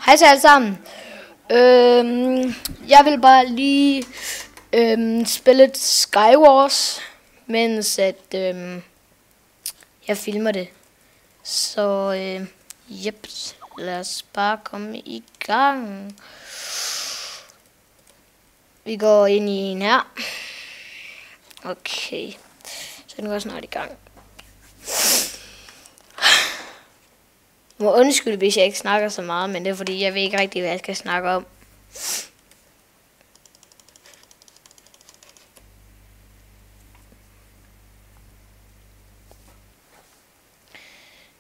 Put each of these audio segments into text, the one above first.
Hej til alle sammen. Jeg vil bare lige spille et Skywars, mens at jeg filmer det. Så lad os bare komme i gang. Vi går ind i en her. Okay, så den går snart i gang. Må undskylde, hvis jeg ikke snakker så meget, men det er fordi, jeg ved ikke rigtig, hvad jeg skal snakke om.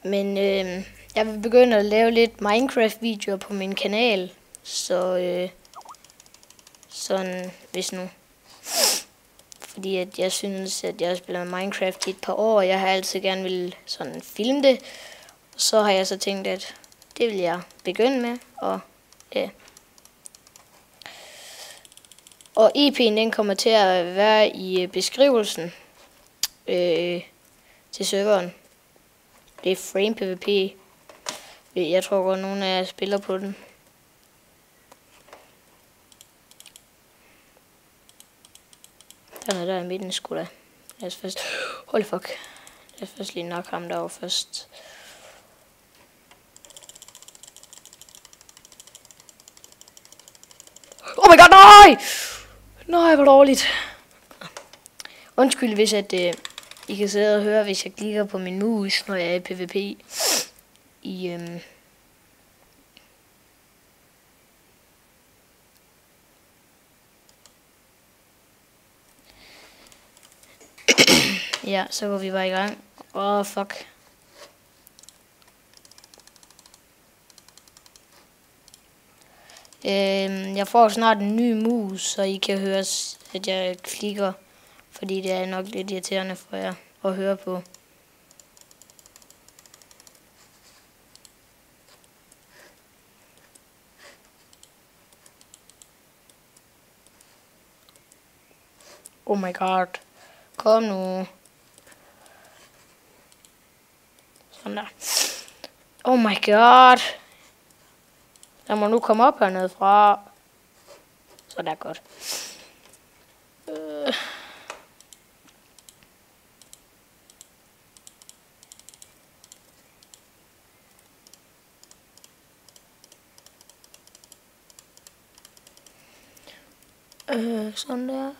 Men jeg vil begynde at lave lidt Minecraft-videoer på min kanal, så sådan, hvis nu. Fordi at jeg synes, at jeg har spillet Minecraft i et par år, og jeg har altid gerne vil sådan filme det. Så har jeg så tænkt, at det vil jeg begynde med, og ja. Og IP'en den kommer til at være i beskrivelsen til serveren. Det er Frame PvP. Jeg tror godt, nogen af jer spiller på den. Den er der i midten, sgu da. Lad os først... Hold fuck. Lad os først lige nok ham derovre først. Oh my god, nej! Nej, hvor dårligt. Undskyld, hvis at I kan sidde og høre, hvis jeg klikker på min mus, når jeg er i PvP. Ja, så går vi bare i gang. Fuck. Jeg får snart en ny mus, så I kan høre, at jeg klikker, fordi det er nok lidt irriterende for jer at høre på. Oh my god. Kom nu. Sådan der. Oh my god. Jeg må nu komme op hernede fra. Så det er godt. Sådan der.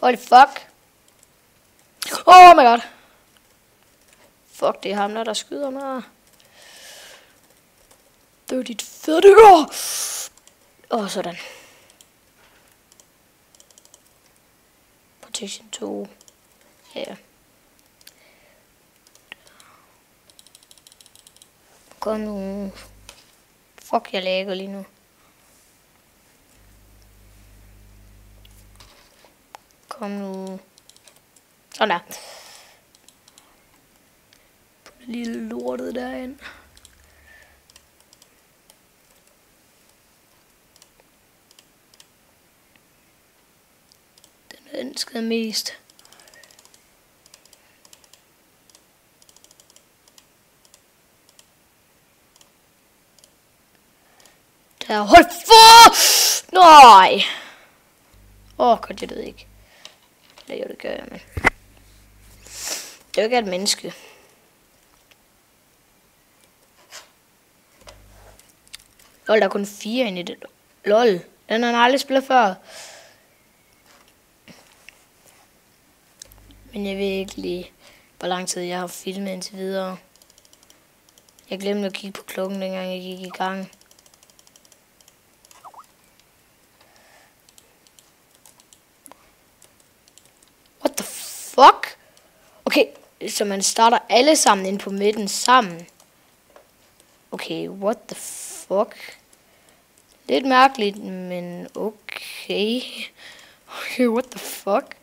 Holy fuck. Oh my god. Fuck, det er ham der skyder mig. Det er dit fede. Sådan. Protection 2. Ja. Yeah. Kom nu. Fuck, jeg lægger lige nu. Kom nu. Sådan der. Put det lille lortet derind. Den ønskede mest. Der, hold for! Nej! Godt, jeg ved ikke. Eller jo, det gør jeg, men... Det er jo ikke et menneske. Lol, der er kun 4 inde i det. Lol, den har han aldrig spillet før. Men jeg ved ikke lige, hvor lang tid jeg har filmet indtil videre. Jeg glemte at kigge på klokken, dengang jeg gik i gang. What the fuck? Okay, så man starter alle sammen ind på midten sammen. Okay, what the fuck? Lidt mærkeligt, men okay. Okay, what the fuck?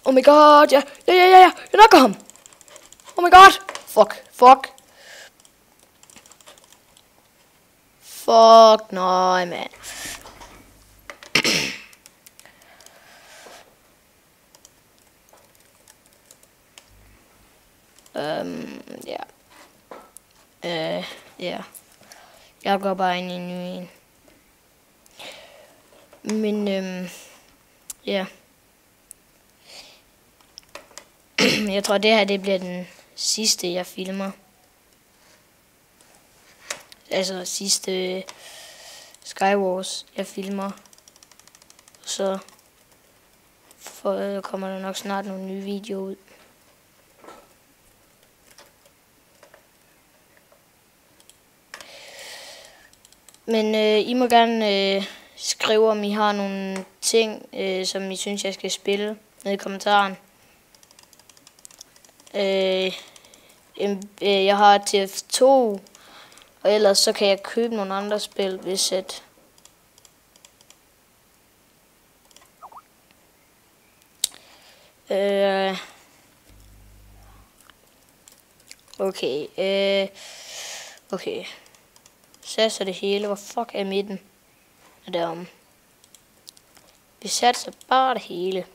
Oh my god, ja, jeg nakker ham. god! Fuck. Fuck, nej, mand. Ja. Ja. Jeg går bare ind i en ny en. Men, ja. Jeg tror, det her det bliver den sidste, jeg filmer. Altså, sidste Skywars, jeg filmer. Så kommer der nok snart nogle nye videoer ud. Men I må gerne skrive, om I har nogle ting, som I synes, jeg skal spille nede i kommentaren. Jeg har TF2, og ellers så kan jeg købe nogle andre spil, hvis at... Okay. Satser det hele. Hvor fuck er midten? Og derom. Vi satser bare det hele.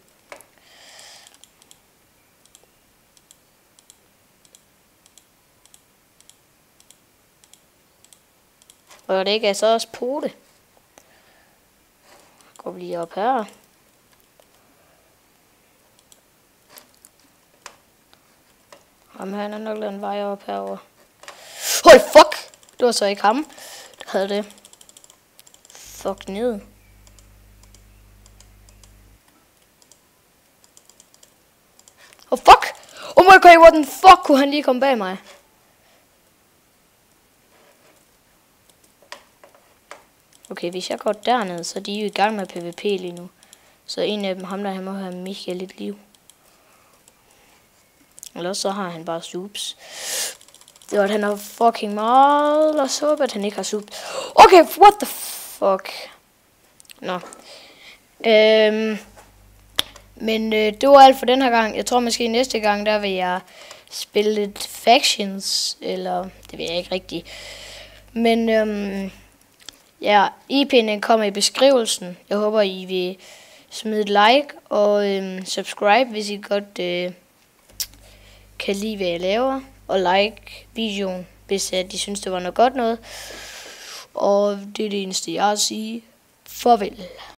Og det ikke er så også på det. Går vi lige op her. Ham her er nok lavet en vej op herover. Hold fuck! Det var så ikke ham, der havde det. Fuck ned. Oh fuck! Oh my god, what the fuck kunne han lige komme bag mig? Okay, hvis jeg går derned, så er de jo i gang med PvP lige nu. Så en af dem, ham der, han må have mega lidt liv. Eller så har han bare subs. Det var, at han har fucking meget. Lad os håbe, at han ikke har subs. Okay, what the fuck. Nå. Men det var alt for den her gang. Jeg tror måske næste gang, der vil jeg spille lidt Factions. Eller, det ved jeg ikke rigtigt. Men ja, IP'en kommer i beskrivelsen. Jeg håber, I vil smide et like og subscribe, hvis I godt kan lide, hvad jeg laver. Og like videoen, hvis de synes, det var noget godt noget. Og det er det eneste, jeg har at sige. Farvel.